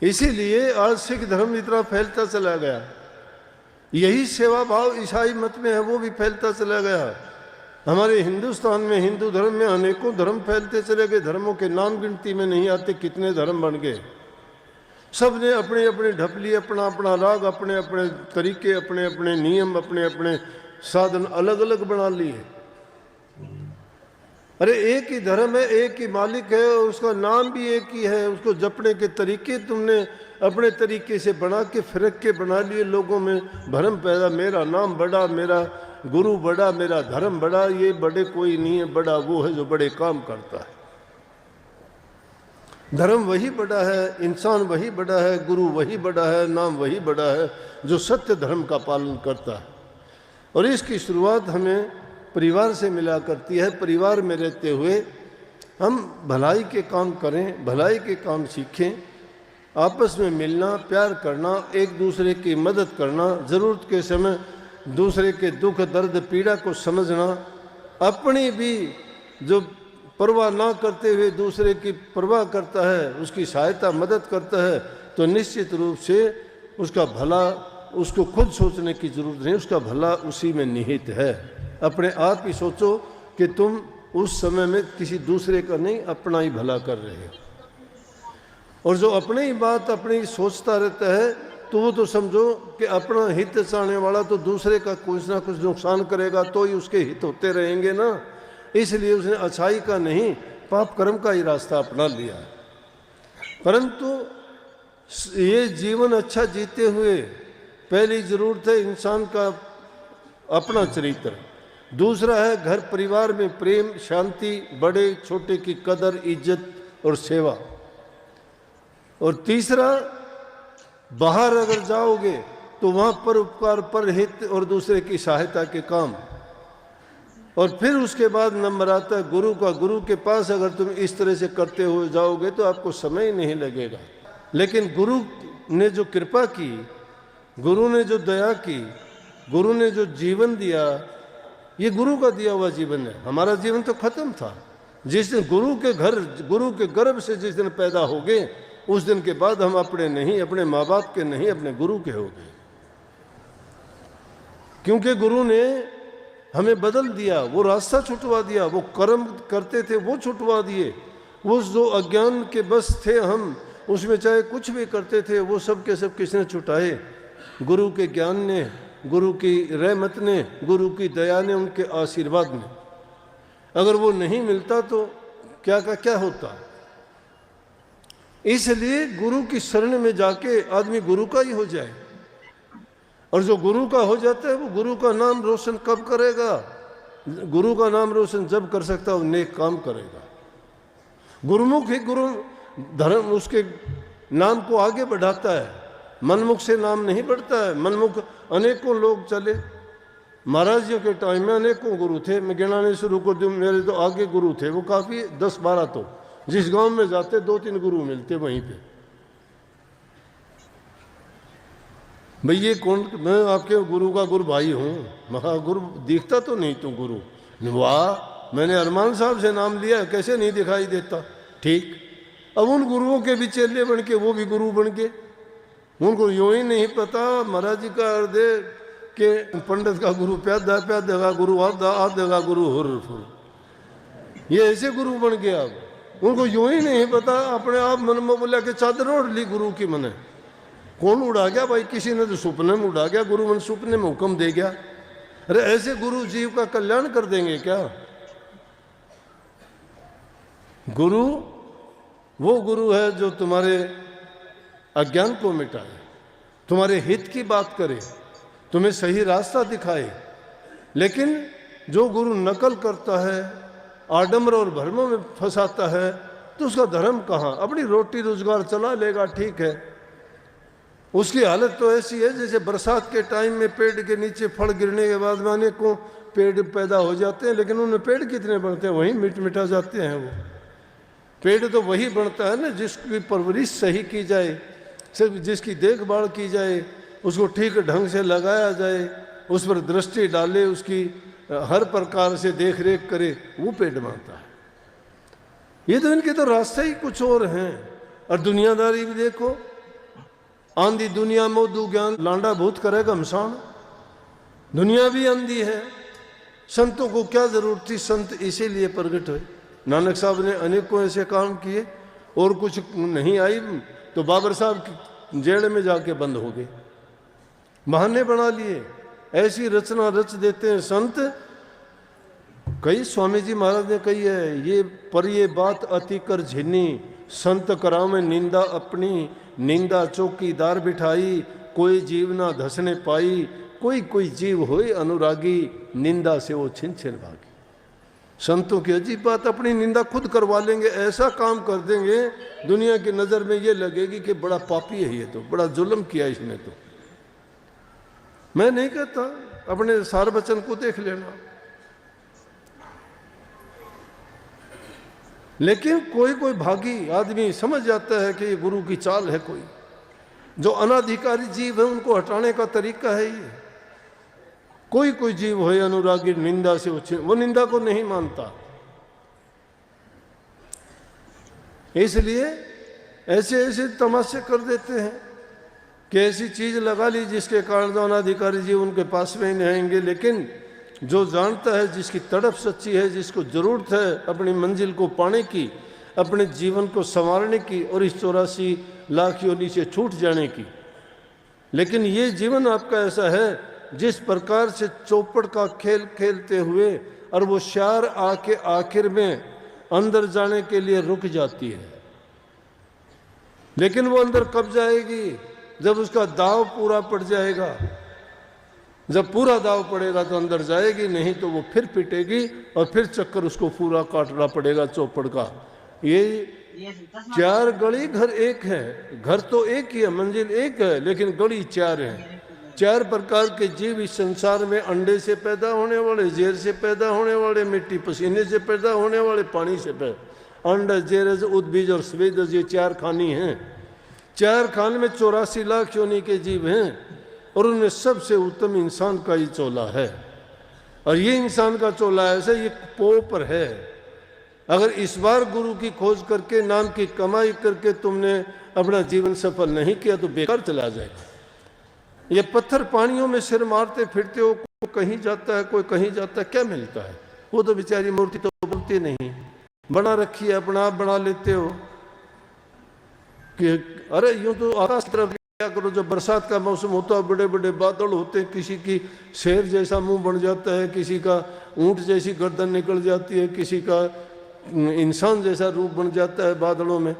इसीलिए आज सिख धर्म इतना फैलता चला गया। यही सेवा भाव ईसाई मत में है, वो भी फैलता चला गया। हमारे हिंदुस्तान में हिंदू धर्म में अनेकों धर्म फैलते चले गए। धर्मों के नाम गिनती में नहीं आते कितने धर्म बन गए। सब ने अपने अपने ढपली, अपना अपना राग, अपने अपने तरीके, अपने अपने नियम, अपने अपने साधन अलग अलग बना लिए। अरे एक ही धर्म है, एक ही मालिक है, उसका नाम भी एक ही है। उसको जपने के तरीके तुमने अपने तरीके से बना के फिरक के बना लिए। लोगों में भरम पैदा, मेरा नाम बड़ा, मेरा गुरु बड़ा, मेरा धर्म बड़ा। ये बड़े कोई नहीं है, बड़ा वो है जो बड़े काम करता है। धर्म वही बड़ा है, इंसान वही बड़ा है, गुरु वही बड़ा है, नाम वही बड़ा है जो सत्य धर्म का पालन करता है। और इसकी शुरुआत हमें परिवार से मिला करती है। परिवार में रहते हुए हम भलाई के काम करें, भलाई के काम सीखें, आपस में मिलना, प्यार करना, एक दूसरे की मदद करना, ज़रूरत के समय दूसरे के दुख दर्द पीड़ा को समझना, अपनी भी जो परवाह ना करते हुए दूसरे की परवाह करता है, उसकी सहायता मदद करता है, तो निश्चित रूप से उसका भला उसको खुद सोचने की ज़रूरत नहीं, उसका भला उसी में निहित है। अपने आप ही सोचो कि तुम उस समय में किसी दूसरे का नहीं, अपना ही भला कर रहे हो। और जो अपने ही बात अपनी सोचता रहता है, तो वो तो समझो कि अपना हित चाहने वाला तो दूसरे का कुछ ना कुछ नुकसान करेगा, तो ही उसके हित होते रहेंगे ना। इसलिए उसने अच्छाई का नहीं, पाप कर्म का ही रास्ता अपना लिया। परंतु ये जीवन अच्छा जीते हुए पहली जरूरत है इंसान का अपना चरित्र, दूसरा है घर परिवार में प्रेम शांति, बड़े छोटे की कदर इज्जत और सेवा, और तीसरा बाहर अगर जाओगे तो वहाँ पर उपकार, पर हित और दूसरे की सहायता के काम। और फिर उसके बाद नंबर आता है गुरु का। गुरु के पास अगर तुम इस तरह से करते हुए जाओगे तो आपको समय ही नहीं लगेगा। लेकिन गुरु ने जो कृपा की, गुरु ने जो दया की, गुरु ने जो जीवन दिया, ये गुरु का दिया हुआ जीवन है। हमारा जीवन तो खत्म था। जिस दिन गुरु के घर, गुरु के गर्भ से जिस दिन पैदा हो गए, उस दिन के बाद हम अपने नहीं, अपने माँ बाप के नहीं, अपने गुरु के हो गए। क्योंकि गुरु ने हमें बदल दिया, वो रास्ता छुटवा दिया, वो कर्म करते थे वो छुटवा दिए। वो जो अज्ञान के बस थे हम, उसमें चाहे कुछ भी करते थे, वो सब के सब किसने छुटाए? गुरु के ज्ञान ने, गुरु की रहमत ने, गुरु की दया ने, उनके आशीर्वाद ने। अगर वो नहीं मिलता तो क्या का क्या होता। इसलिए गुरु की शरण में जाके आदमी गुरु का ही हो जाए। और जो गुरु का हो जाता है वो गुरु का नाम रोशन कब करेगा? गुरु का नाम रोशन जब कर सकता है वो नेक काम करेगा। गुरुमुख ही गुरु धर्म उसके नाम को आगे बढ़ाता है, मनमुख से नाम नहीं बढ़ता है। मनमुख अनेकों लोग चले, महाराज जी के टाइम में अनेकों गुरु थे। मैं गिनाने शुरू कर दूं, मेरे तो आगे गुरु थे वो काफ़ी 10-12, तो जिस गांव में जाते 2-3 गुरु मिलते वहीं पे। भाई ये कौन? मैं आपके गुरु का गुरु भाई हूँ। महागुरु दिखता तो नहीं तू गुरु? वाह, मैंने अरमान साहब से नाम लिया, कैसे नहीं दिखाई देता? ठीक। अब उन गुरुओं के भी चेले बन के वो भी गुरु बन के, उनको यूं ही नहीं पता महाराज जी का अर्थ है कि पंडित का गुरु प्यादा, प्यादे का गुरु आधा, आधे का गुरु हुर्र। ये ऐसे गुरु बन गया। अब उनको यूं ही नहीं पता, अपने आप मन में बोला कि चादर ओढ़ ली गुरु की। मने कौन उड़ा गया भाई? किसी ने तो सपने में उड़ा गया, गुरु मन सपने में हुक्म दे गया। अरे ऐसे गुरु जीव का कल्याण कर देंगे क्या? गुरु वो गुरु है जो तुम्हारे अज्ञान को मिटाए, तुम्हारे हित की बात करे, तुम्हें सही रास्ता दिखाए। लेकिन जो गुरु नकल करता है, आडंबर और भ्रमों में फंसाता है, तो उसका धर्म कहाँ? अपनी रोटी रोजगार चला लेगा, ठीक है। उसकी हालत तो ऐसी है जैसे बरसात के टाइम में पेड़ के नीचे फल गिरने के बाद में अनेकों पेड़ पैदा हो जाते हैं, लेकिन उनमें पेड़ कितने बनते हैं? वहीं मिट मिटा जाते हैं। वो पेड़ तो वही बनता है ना जिसकी परवरिश सही की जाए, सिर्फ जिसकी देखभाल की जाए, उसको ठीक ढंग से लगाया जाए, उस पर दृष्टि डाले, उसकी हर प्रकार से देख रेख करे, वो पेड़ बनता है। ये तो इनके तो रास्ते ही कुछ और हैं। और दुनियादारी भी देखो, आंधी दुनिया मोदू ज्ञान लांडा भूत करेगा घमसान। दुनिया भी आंधी है, संतों को क्या जरूरत थी, संत इसीलिए प्रकट हुए। नानक साहब ने अनेकों ऐसे काम किए और कुछ नहीं आई तो बाबर साहब जेल में जाके बंद हो गए, बहाने बना लिए। ऐसी रचना रच देते हैं संत। कई स्वामी जी महाराज ने कही है, ये बात अति कर झिनी, संत करावे निंदा अपनी, निंदा चौकीदार बिठाई, कोई जीव ना धसने पाई, कोई जीव होए अनुरागी, निंदा से वो छिन छिन भागी। संतों की अजीब बात, अपनी निंदा खुद करवा लेंगे, ऐसा काम कर देंगे दुनिया की नजर में ये लगेगी कि बड़ा पापी है, ये तो बड़ा जुल्म किया इसने। तो मैं नहीं कहता, अपने सार बचन को देख लेना। लेकिन कोई भागी आदमी समझ जाता है कि ये गुरु की चाल है। कोई जो अनाधिकारी जीव है उनको हटाने का तरीका है ये। कोई जीव हो अनुरागी, निंदा से वो निंदा को नहीं मानता। इसलिए ऐसे तमाशे कर देते हैं कि ऐसी चीज लगा ली जिसके कारण जो अनाधिकारी जीव उनके पास में ही नहीं आएंगे। लेकिन जो जानता है, जिसकी तड़प सच्ची है, जिसको जरूरत है अपनी मंजिल को पाने की, अपने जीवन को संवारने की और इस 84 लाख योनि से छूट जाने की। लेकिन ये जीवन आपका ऐसा है जिस प्रकार से चौपड़ का खेल खेलते हुए और वो शार आके आखिर में अंदर जाने के लिए रुक जाती है। लेकिन वो अंदर कब जाएगी? जब उसका दाव पूरा पड़ जाएगा। जब पूरा दाव पड़ेगा तो अंदर जाएगी, नहीं तो वो फिर पिटेगी और फिर चक्कर उसको पूरा काटना पड़ेगा चौपड़ का। ये 4 गली घर एक है, घर तो एक ही है, मंजिल एक है, लेकिन गली 4 है। 4 प्रकार के जीव इस संसार में, अंडे से पैदा होने वाले, जेर से पैदा होने वाले, मिट्टी पसीने से पैदा होने वाले, पानी से पैदा। अंडज, जेरज, उद्बीज और स्वेदज, ये 4 खानी हैं। 4 खान में 84 लाख योनि के जीव हैं और उनमें सबसे उत्तम इंसान का ही चोला है। और ये इंसान का चोला ऐसे ये पोपर है। अगर इस बार गुरु की खोज करके, नाम की कमाई करके तुमने अपना जीवन सफल नहीं किया तो बेकार चला जाएगा। ये पत्थर पानियों में सिर मारते फिरते हो, कोई कहीं जाता है, कोई कहीं जाता है, क्या मिलता है? वो तो बेचारी मूर्ति तो बोलती नहीं, बना रखी है, अपना आप बना लेते हो कि अरे यूं तो आकाश की तरफ क्या करो। जब बरसात का मौसम होता है, बड़े बड़े बादल होते हैं, किसी की शेर जैसा मुंह बन जाता है, किसी का ऊंट जैसी गर्दन निकल जाती है, किसी का इंसान जैसा रूप बन जाता है बादलों में,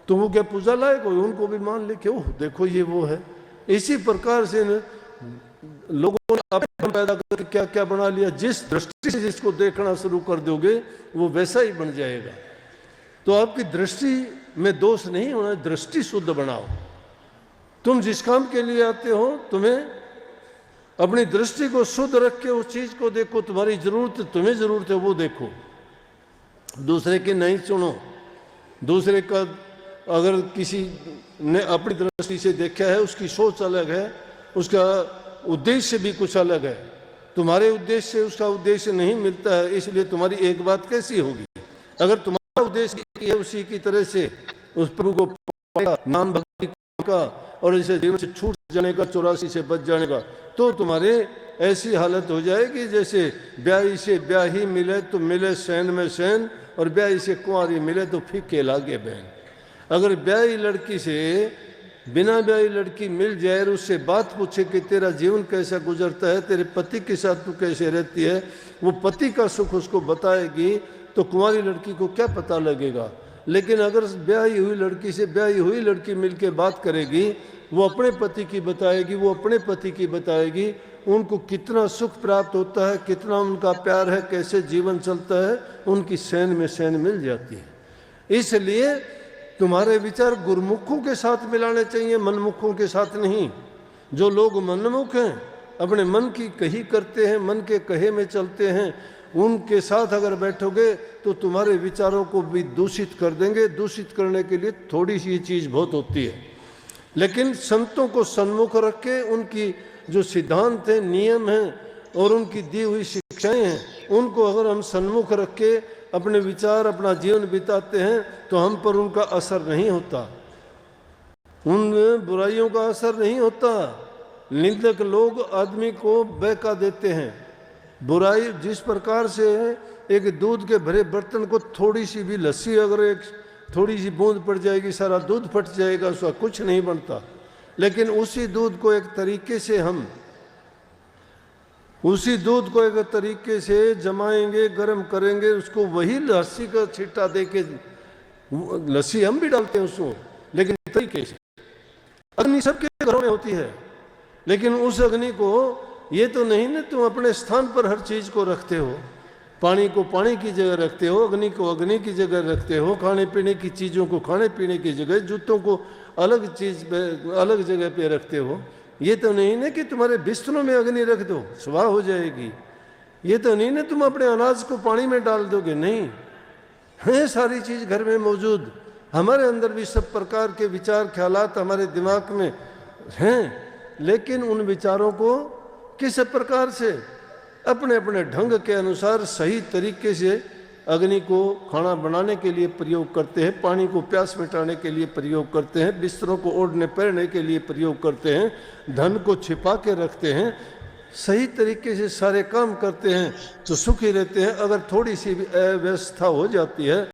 तो वो क्या पूजा लायक हो? उनको भी मान ले कि ओह देखो ये वो है। इसी प्रकार से लोगों ने अपने पैदा करके क्या क्या बना लिया। जिस दृष्टि से जिसको देखना शुरू कर दोगे वो वैसा ही बन जाएगा। तो आपकी दृष्टि में दोष नहीं होना, दृष्टि शुद्ध बनाओ। तुम जिस काम के लिए आते हो, तुम्हें अपनी दृष्टि को शुद्ध रख के उस चीज को देखो। तुम्हारी जरूरत, तुम्हें जरूरत है वो देखो, दूसरे की नहीं सुनो। दूसरे का अगर किसी ने अपनी दृष्टि से देखा है, उसकी सोच अलग है, उसका उद्देश्य भी कुछ अलग है। तुम्हारे उद्देश्य से उसका उद्देश्य नहीं मिलता है, इसलिए तुम्हारी एक बात कैसी होगी? अगर तुम्हारा उद्देश्य है उसी की तरह से उस प्रभु को नाम भक्ति का और इसे जीवन से छूट जाने का, 84 से बच जाने का, तो तुम्हारे ऐसी हालत हो जाएगी जैसे ब्याही से ब्याही मिले तो मिले सैन में सैन, और ब्याही से कुंवारी मिले तो फीके लागे बहन। अगर ब्याही लड़की से बिना ब्याही लड़की मिल जाए और उससे बात पूछे कि तेरा जीवन कैसा गुजरता है, तेरे पति के साथ तू कैसे रहती है, वो पति का सुख उसको बताएगी, तो कुंवारी लड़की को क्या पता लगेगा। लेकिन अगर ब्याही हुई लड़की से ब्याही हुई लड़की मिलके बात करेगी, वो अपने पति की बताएगी, वो अपने पति की बताएगी, उनको कितना सुख प्राप्त होता है, कितना उनका प्यार है, कैसे जीवन चलता है, उनकी सैन में सैन मिल जाती है। इसलिए तुम्हारे विचार गुरुमुखों के साथ मिलाने चाहिए, मनमुखों के साथ नहीं। जो लोग मनमुख हैं, अपने मन की कही करते हैं, मन के कहे में चलते हैं, उनके साथ अगर बैठोगे तो तुम्हारे विचारों को भी दूषित कर देंगे। दूषित करने के लिए थोड़ी सी चीज़ बहुत होती है, लेकिन संतों को सन्मुख रख के उनकी जो सिद्धांत हैं, नियम हैं और उनकी दी हुई शिक्षाएं हैं, उनको अगर हम सन्मुख रख के अपने विचार, अपना जीवन बिताते हैं तो हम पर उनका असर नहीं होता। उन बुराइयों का असर नहीं होता। निंदक लोग आदमी को बहका देते हैं। बुराई जिस प्रकार से एक दूध के भरे बर्तन को थोड़ी सी भी लस्सी अगर एक थोड़ी सी बूंद पड़ जाएगी सारा दूध फट जाएगा, उसका कुछ नहीं बनता। लेकिन उसी दूध को एक तरीके से जमाएंगे, गर्म करेंगे, उसको वही लस्सी का छिट्टा दे के, लस्सी हम भी डालते हैं उसको, लेकिन तरीके से। अग्नि सबके घरों में होती है, लेकिन उस अग्नि को ये तो नहीं ना तुम अपने स्थान पर हर चीज को रखते हो। पानी को पानी की जगह रखते हो, अग्नि को अग्नि की जगह रखते हो, खाने पीने की चीज़ों को खाने पीने की जगह, जूतों को अलग चीज पे अलग जगह पे रखते हो। ये तो नहीं ना कि तुम्हारे बिस्तरों में अग्नि रख दो स्वाह हो जाएगी। ये तो नहीं ना तुम अपने अनाज को पानी में डाल दोगे, नहीं है, सारी चीज घर में मौजूद। हमारे अंदर भी सब प्रकार के विचार ख्यालात हमारे दिमाग में हैं, लेकिन उन विचारों को किस प्रकार से अपने अपने ढंग के अनुसार सही तरीके से अग्नि को खाना बनाने के लिए प्रयोग करते हैं, पानी को प्यास मिटाने के लिए प्रयोग करते हैं, बिस्तरों को ओढ़ने पहनने के लिए प्रयोग करते हैं, धन को छिपा के रखते हैं, सही तरीके से सारे काम करते हैं तो सुखी रहते हैं। अगर थोड़ी सी भी अव्यवस्था हो जाती है